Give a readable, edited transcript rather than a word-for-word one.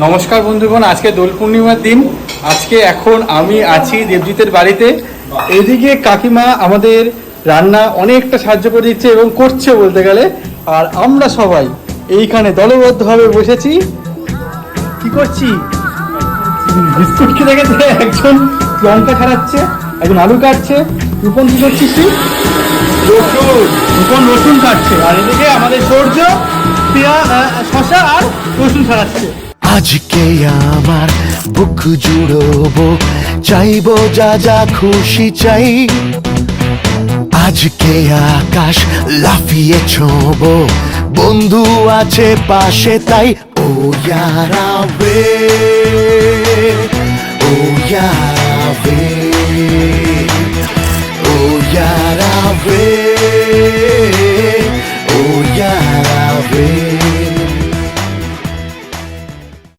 নমস্কার বন্ধুগণ, আজকে দোল পূর্ণিমার দিন। আজকে এখন আমি আছি দেবজিতের বাড়িতে। এদিকে কাকিমা আমাদের রান্না অনেকটা সাহায্য করে দিচ্ছে এবং করছে বলতে গেলে। আর আমরা সবাই এইখানে দলবদ্ধভাবে বসেছি। কি করছি? বিস্কুট খেতে খেতে একজন লঙ্কা ছাড়াচ্ছে, একজন আলু কাটছে। রূপন কি করছিস তুই? রূপন রসুন কাটছে, আর এদিকে আমাদের সূর্য শশা আর রসুন ছাড়াচ্ছে। আজকে আমার বুক জুড়বো, চাইবো যা যা খুশি চাই। আজকে আকাশ লাফিয়ে ছোঁবো, বন্ধু আছে পাশে তাই। ও ইয়ারাবে, ও ইয়ারাবে, ও ইয়ারাবে, ও ইয়ারাবে।